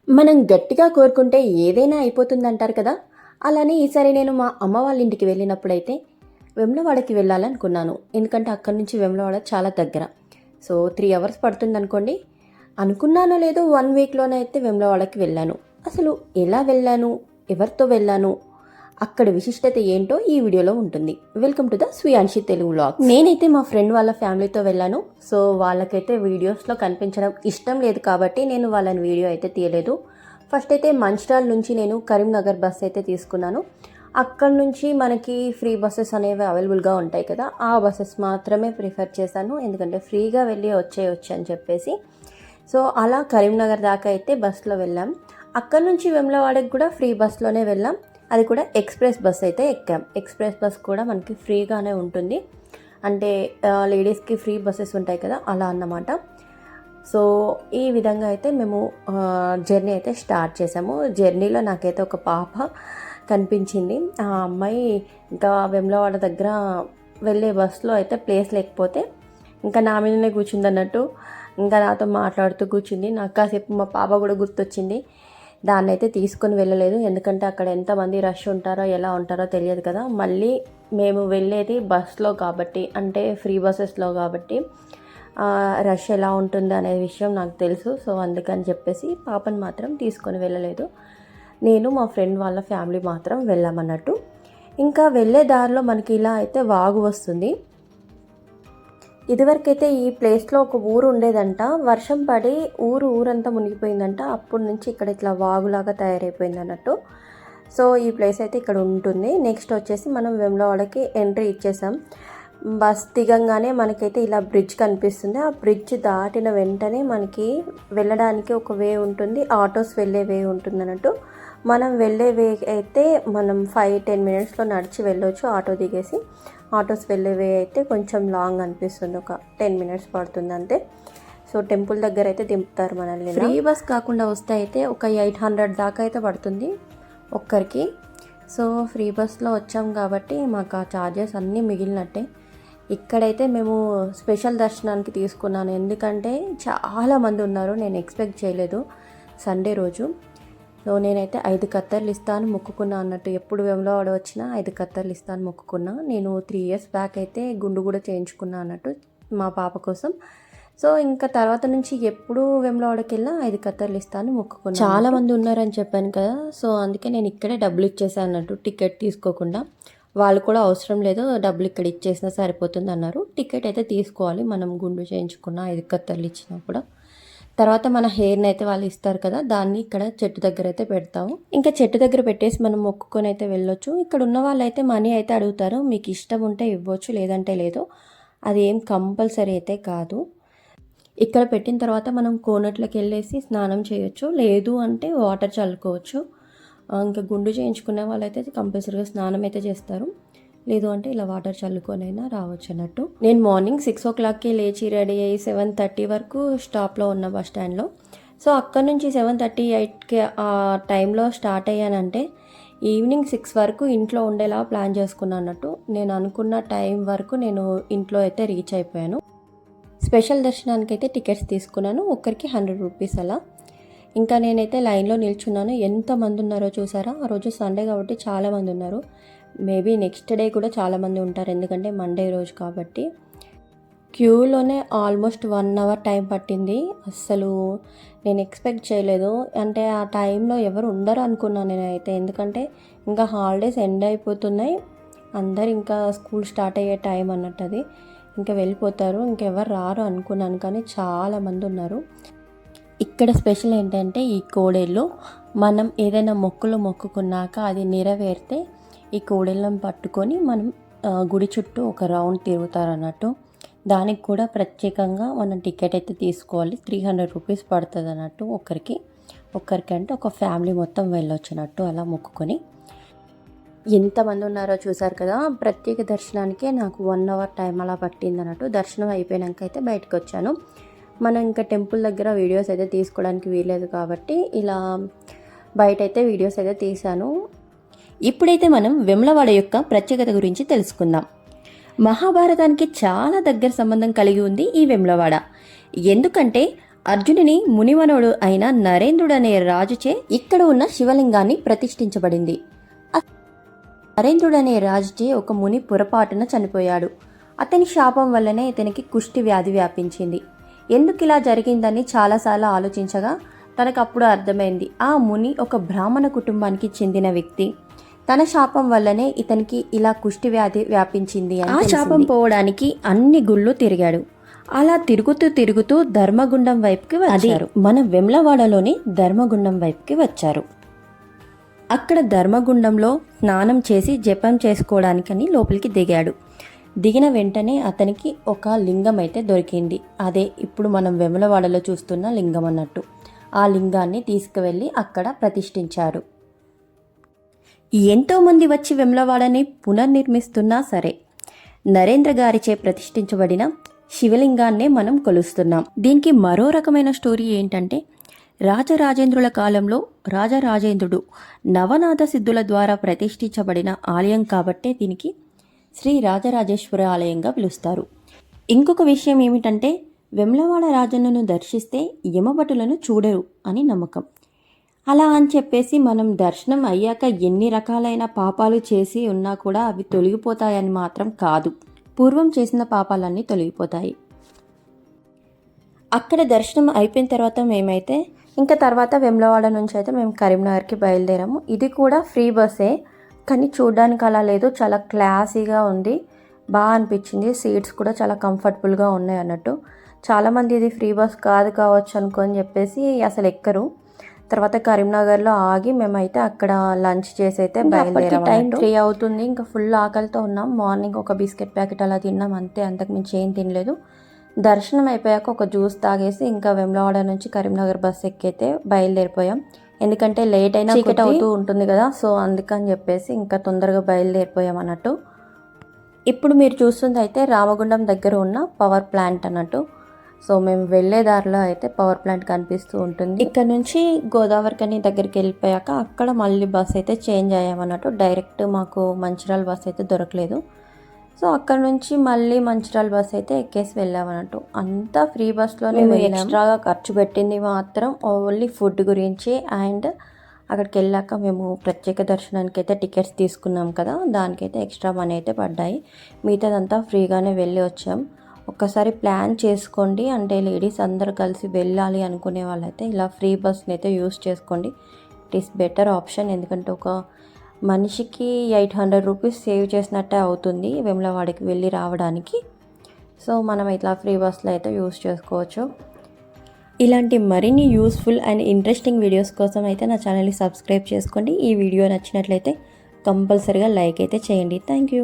మనం గట్టిగా కోరుకుంటే ఏదైనా అయిపోతుందంటారు కదా! అలానే ఈసారి నేను మా అమ్మ వాళ్ళ ఇంటికి వెళ్ళినప్పుడైతే వేములవాడకి వెళ్ళాలనుకున్నాను. ఎందుకంటే అక్కడి నుంచి వేములవాడ చాలా దగ్గర. సో 3 అవర్స్ పడుతుందనుకోండి. అనుకున్నానో లేదో 1 వీక్‌లోనే అయితే వేములవాడకి వెళ్ళాను. అసలు ఎలా వెళ్ళాను? ఎవరితో వెళ్ళాను? అక్కడ విశిష్టత ఏంటో ఈ వీడియోలో ఉంటుంది. Welcome to the Shreyanshi Telugu vlogs. నేనైతే మా ఫ్రెండ్ వాళ్ళ ఫ్యామిలీతో వెళ్ళాను. సో వాళ్ళకైతే వీడియోస్లో కనిపించడం ఇష్టం లేదు కాబట్టి నేను వాళ్ళని వీడియో అయితే తీయలేదు. ఫస్ట్ అయితే మంచిర్యాల నుంచి నేను కరీంనగర్ బస్ అయితే తీసుకున్నాను. అక్కడ నుంచి మనకి ఫ్రీ బస్సెస్ అనేవి అవైలబుల్గా ఉంటాయి కదా, ఆ బస్సెస్ మాత్రమే ప్రిఫర్ చేశాను. ఎందుకంటే ఫ్రీగా వెళ్ళి వచ్చేయచ్చు అని చెప్పేసి. సో అలా కరీంనగర్ దాకా అయితే బస్సులో వెళ్ళాం. అక్కడ నుంచి వేములవాడకి కూడా ఫ్రీ బస్లోనే వెళ్ళాం. అది కూడా ఎక్స్ప్రెస్ బస్ అయితే ఎక్కాం. ఎక్స్ప్రెస్ బస్ కూడా మనకి ఫ్రీగానే ఉంటుంది. అంటే లేడీస్కి ఫ్రీ బస్సెస్ ఉంటాయి కదా, అలా అన్నమాట. సో ఈ విధంగా అయితే మేము జర్నీ అయితే స్టార్ట్ చేసాము. జర్నీలో నాకైతే ఒక పాప కనిపించింది. ఆ అమ్మాయి ఇంకా వేములవాడ దగ్గర వెళ్ళే బస్సులో అయితే ప్లేస్ లేకపోతే ఇంకా నా మీదనే కూర్చుంది అన్నట్టు. ఇంకా నాతో మాట్లాడుతూ కూర్చుంది. నాకు కాసేపు మా పాప కూడా గుర్తొచ్చింది. దాన్ని అయితే తీసుకొని వెళ్ళలేదు, ఎందుకంటే అక్కడ ఎంతమంది రష్ ఉంటారో ఎలా ఉంటారో తెలియదు కదా. మళ్ళీ మేము వెళ్ళేది బస్లో కాబట్టి, అంటే ఫ్రీ బస్సెస్లో కాబట్టి రష్ ఎలా ఉంటుంది అనే విషయం నాకు తెలుసు. సో అందుకని చెప్పేసి పాపని మాత్రం తీసుకొని వెళ్ళలేదు. నేను మా ఫ్రెండ్ వాళ్ళ ఫ్యామిలీ మాత్రం వెళ్ళామన్నట్టు. ఇంకా వెళ్ళే దారిలో మనకి ఇలా అయితే వాగు వస్తుంది. ఇదివరకైతే ఈ ప్లేస్లో ఒక ఊరు ఉండేదంట. వర్షం పడి ఊరంతా మునిగిపోయిందంట. అప్పటి నుంచి ఇక్కడ ఇట్లా వాగులాగా తయారైపోయింది అన్నట్టు. సో ఈ ప్లేస్ అయితే ఇక్కడ ఉంటుంది. నెక్స్ట్ వచ్చేసి మనం వేములవాడకి ఎంట్రీ ఇచ్చేసాం. బస్ దిగంగానే మనకైతే ఇలా బ్రిడ్జ్ కనిపిస్తుంది. ఆ బ్రిడ్జ్ దాటిన వెంటనే మనకి వెళ్ళడానికి ఒక వే ఉంటుంది, ఆటోస్ వెళ్ళే వే ఉంటుంది అన్నట్టు. మనం వెళ్ళే వే అయితే మనం 5-10 మినిట్స్లో నడిచి వెళ్ళొచ్చు. ఆటో దిగేసి ఆటోస్ వెళ్ళే వే అయితే కొంచెం లాంగ్ అనిపిస్తుంది, ఒక 10 మినిట్స్ పడుతుంది అంతే. సో టెంపుల్ దగ్గర అయితే దింపుతారు మనల్ని. ఫ్రీ బస్ కాకుండా వస్తే అయితే ఒక 800 దాకా అయితే పడుతుంది ఒక్కరికి. సో ఫ్రీ బస్లో వచ్చాం కాబట్టి మాకు ఆ ఛార్జెస్ అన్నీ మిగిలినట్టే. ఇక్కడైతే మేము స్పెషల్ దర్శనానికి తీసుకున్నాను, ఎందుకంటే చాలామంది ఉన్నారు. నేను ఎక్స్పెక్ట్ చేయలేదు సండే రోజు. సో నేనైతే 5 కత్తర్లు ఇస్తాను మొక్కుకున్నా అన్నట్టు. ఎప్పుడు వేములవాడ వచ్చినా 5 కత్తర్లు ఇస్తాను మొక్కుకున్నా. నేను 3 ఇయర్స్ బ్యాక్ అయితే గుండు కూడా చేయించుకున్నా అన్నట్టు మా పాప కోసం. సో ఇంకా తర్వాత నుంచి ఎప్పుడు వేములవాడకి వెళ్ళినా 5 కత్తర్లు ఇస్తాను మొక్కుకున్నా. చాలా మంది ఉన్నారని చెప్పాను కదా, సో అందుకే నేను ఇక్కడే డబ్బులు ఇచ్చేసాను అన్నట్టు, టికెట్ తీసుకోకుండా. వాళ్ళు కూడా అవసరం లేదు, డబ్బులు ఇక్కడ ఇచ్చేసినా సరిపోతుంది అన్నారు. టికెట్ అయితే తీసుకోవాలి మనం గుండు చేయించుకున్న 5 కత్తర్లు ఇచ్చినా కూడా. తర్వాత మన హెయిర్ని అయితే వాళ్ళు ఇస్తారు కదా, దాన్ని ఇక్కడ చెట్టు దగ్గర అయితే పెడతాము. ఇంకా చెట్టు దగ్గర పెట్టేసి మనం మొక్కుకొని అయితే వెళ్ళొచ్చు. ఇక్కడ ఉన్న వాళ్ళు అయితే మనీ అయితే అడుగుతారు, మీకు ఇష్టం ఉంటే ఇవ్వచ్చు, లేదంటే లేదు. అది ఏం కంపల్సరీ అయితే కాదు. ఇక్కడ పెట్టిన తర్వాత మనం కోనట్లోకి వెళ్ళేసి స్నానం చేయొచ్చు, లేదు అంటే వాటర్ చల్లుకోవచ్చు. ఇంకా గుండు చేయించుకునే వాళ్ళైతే కంపల్సరీగా స్నానం అయితే చేస్తారు, లేదు అంటే ఇలా వాటర్ చల్లుకొనైనా రావచ్చు అన్నట్టు. నేను మార్నింగ్ 6 o'clockకి లేచి రెడీ అయ్యి 7:30 వరకు స్టాప్లో ఉన్న బస్ స్టాండ్లో. సో అక్కడ నుంచి 7:38కి ఆ టైంలో స్టార్ట్ అయ్యానంటే ఈవినింగ్ 6 వరకు ఇంట్లో ఉండేలా ప్లాన్ చేసుకున్నాను అన్నట్టు. నేను అనుకున్న టైం వరకు నేను ఇంట్లో అయితే రీచ్ అయిపోయాను. స్పెషల్ దర్శనానికి అయితే టికెట్స్ తీసుకున్నాను, ఒక్కరికి 100 రూపీస్ అలా. ఇంకా నేనైతే లైన్లో నిల్చున్నాను. ఎంతమంది ఉన్నారో చూసారా. ఆ రోజు సండే కాబట్టి చాలామంది ఉన్నారు. మేబీ నెక్స్ట్ డే కూడా చాలామంది ఉంటారు, ఎందుకంటే మండే రోజు కాబట్టి. క్యూలోనే ఆల్మోస్ట్ 1 hour టైం పట్టింది. అస్సలు నేను ఎక్స్పెక్ట్ చేయలేదు. అంటే ఆ టైంలో ఎవరు ఉండరు అనుకున్నాను నేనైతే, ఎందుకంటే ఇంకా హాలిడేస్ ఎండ్ అయిపోతున్నాయి, అందరు ఇంకా స్కూల్ స్టార్ట్ అయ్యే టైం అన్నట్టు. అది ఇంకా వెళ్ళిపోతారు, ఇంకెవరు రారు అనుకున్నాను, కానీ చాలామంది ఉన్నారు. ఇక్కడ స్పెషల్ ఏంటంటే ఈ కోడేళ్ళు మనం ఏదైనా మొక్కులు మొక్కుకున్నాక అది నెరవేరితే ఈ కోడేళ్ళను పట్టుకొని మనం గుడి చుట్టూ ఒక రౌండ్ తిరుగుతారు అన్నట్టు. దానికి కూడా ప్రత్యేకంగా మనం టికెట్ అయితే తీసుకోవాలి. 300 రూపీస్ పడుతుంది అన్నట్టు ఒక్కరికంటే ఒక ఫ్యామిలీ మొత్తం వెళ్ళొచ్చినట్టు అలా మొక్కుకొని. ఎంతమంది ఉన్నారో చూసారు కదా. ప్రత్యేక దర్శనానికే నాకు 1 hour టైం అలా పట్టింది అన్నట్టు. దర్శనం అయిపోయాక అయితే బయటకు వచ్చాను. మనం ఇంకా టెంపుల్ దగ్గర వీడియోస్ అయితే తీసుకోవడానికి వీలేదు కాబట్టి ఇలా బయట అయితే వీడియోస్ అయితే తీశాను. ఇప్పుడైతే మనం వేములవాడ యొక్క ప్రత్యేకత గురించి తెలుసుకుందాం. మహాభారతానికి చాలా దగ్గర సంబంధం కలిగి ఉంది ఈ వేములవాడ. ఎందుకంటే అర్జునుని మునిమనుడు అయిన నరేంద్రుడనే రాజుచే ఇక్కడ ఉన్న శివలింగాన్ని ప్రతిష్ఠించబడింది. నరేంద్రుడనే రాజుచే ఒక ముని పొరపాటున చనిపోయాడు. అతని శాపం వల్లనే ఇతనికి కుష్టి వ్యాధి వ్యాపించింది. ఎందుకు ఇలా జరిగిందని చాలాసార్లు ఆలోచించగా తనకు అప్పుడు అర్థమైంది, ఆ ముని ఒక బ్రాహ్మణ కుటుంబానికి చెందిన వ్యక్తి. తన శాపం వల్లనే ఇతనికి ఇలా కుష్టి వ్యాధి వ్యాపించింది. ఆ శాపం పోవడానికి అన్ని గుళ్ళు తిరిగాడు. అలా తిరుగుతూ ధర్మగుండం వైపుకి వచ్చారు. మన వెమ్లవాడలోని ధర్మగుండం వైపుకి వచ్చారు. అక్కడ ధర్మగుండంలో స్నానం చేసి జపం చేసుకోవడానికని లోపలికి దిగాడు. దిగిన వెంటనే అతనికి ఒక లింగం అయితే దొరికింది. అదే ఇప్పుడు మనం వెములవాడలో చూస్తున్న లింగం అన్నట్టు. ఆ లింగాన్ని తీసుకువెళ్ళి అక్కడ ప్రతిష్ఠించారు. ఎంతోమంది వచ్చి వెములవాడని పునర్నిర్మిస్తున్నా సరే నరేంద్ర గారిచే ప్రతిష్ఠించబడిన శివలింగాన్నే మనం కొలుస్తున్నాం. దీనికి మరో రకమైన స్టోరీ ఏంటంటే, రాజరాజేంద్రుల కాలంలో రాజరాజేంద్రుడు నవనాథ సిద్ధుల ద్వారా ప్రతిష్ఠించబడిన ఆలయం కాబట్టే దీనికి శ్రీ రాజరాజేశ్వర ఆలయంగా పిలుస్తారు. ఇంకొక విషయం ఏమిటంటే, వెమ్లవాడ రాజన్నను దర్శిస్తే యమభటులను చూడరు అని నమ్మకం. అలా అని చెప్పేసి మనం దర్శనం అయ్యాక ఎన్ని రకాలైన పాపాలు చేసి ఉన్నా కూడా అవి తొలగిపోతాయని మాత్రం కాదు. పూర్వం చేసిన పాపాలన్నీ తొలగిపోతాయి. అక్కడ దర్శనం అయిపోయిన తర్వాత మేమైతే ఇంకా తర్వాత వెమ్లవాడ నుంచి అయితే మేము కరీంనగర్కి బయలుదేరాము. ఇది కూడా ఫ్రీ బస్సే, కానీ చూడడానికి అలా లేదు, చాలా క్లాసీగా ఉంది, బాగా అనిపించింది. సీట్స్ కూడా చాలా కంఫర్టబుల్గా ఉన్నాయి అన్నట్టు. చాలామంది ఇది ఫ్రీ బస్ కాదు కావచ్చు అనుకొని చెప్పేసి అసలు ఎక్కరు. తర్వాత కరీంనగర్లో ఆగి మేమైతే అక్కడ లంచ్ చేసి అయితే బయలుదేరాము. టైం 3 అవుతుంది. ఇంకా ఫుల్ ఆకలితో ఉన్నాం. మార్నింగ్ ఒక బిస్కెట్ ప్యాకెట్ అలా తిన్నాం అంతే, అంతకుమించి ఏం తినలేదు. దర్శనం అయిపోయాక ఒక జ్యూస్ తాగేసి ఇంకా వెమ్లవాడ నుంచి కరీంనగర్ బస్ ఎక్కైతే బయలుదేరిపోయాం. ఎందుకంటే లేట్ అయినా చీకటి అవుతూ ఉంటుంది కదా, సో అందుకని చెప్పేసి ఇంకా తొందరగా బయలుదేరిపోయాం అన్నట్టు. ఇప్పుడు మీరు చూస్తుంది అయితే రామగుండం దగ్గర ఉన్న పవర్ ప్లాంట్ అన్నట్టు. సో మేము వెళ్ళే దారిలో అయితే పవర్ ప్లాంట్ కనిపిస్తూ ఉంటుంది. ఇక్కడ నుంచి గోదావరికని దగ్గరికి వెళ్ళిపోయాక అక్కడ మళ్ళీ బస్ అయితే చేంజ్ అయ్యామన్నట్టు. డైరెక్ట్ మాకు మంచిర్యాల బస్ అయితే దొరకలేదు. సో అక్కడ నుంచి మళ్ళీ మంచిర్యాల బస్ అయితే ఎక్కేసి వెళ్ళామన్నట్టు. అంతా ఫ్రీ బస్లోనే ఎక్స్ట్రాగా ఖర్చు పెట్టింది మాత్రం ఓన్లీ ఫుడ్ గురించి. అండ్ అక్కడికి వెళ్ళాక మేము ప్రత్యేక దర్శనానికి అయితే టికెట్స్ తీసుకున్నాం కదా, దానికైతే ఎక్స్ట్రా మనీ అయితే పడ్డాయి. మిగతాదంతా ఫ్రీగానే వెళ్ళి వచ్చాం. ఒక్కసారి ప్లాన్ చేసుకోండి, అంటే లేడీస్ అందరూ కలిసి వెళ్ళాలి అనుకునే వాళ్ళైతే ఇలా ఫ్రీ బస్ని అయితే యూస్ చేసుకోండి. It is better option. ఎందుకంటే ఒక మనిషికి 800 రూపీస్ సేవ్ చేసినట్టే అవుతుంది వెమ్లవాడకి వెళ్ళి రావడానికి. సో మనం ఇట్లా ఫ్రీ బస్లో అయితే యూస్ చేసుకోవచ్చు. ఇలాంటి మరిన్ని యూస్ఫుల్ అండ్ ఇంట్రెస్టింగ్ వీడియోస్ కోసం అయితే నా ఛానల్ని సబ్స్క్రైబ్ చేసుకోండి. ఈ వీడియో నచ్చినట్లయితే కంపల్సరీగా లైక్ అయితే చేయండి. Thank you.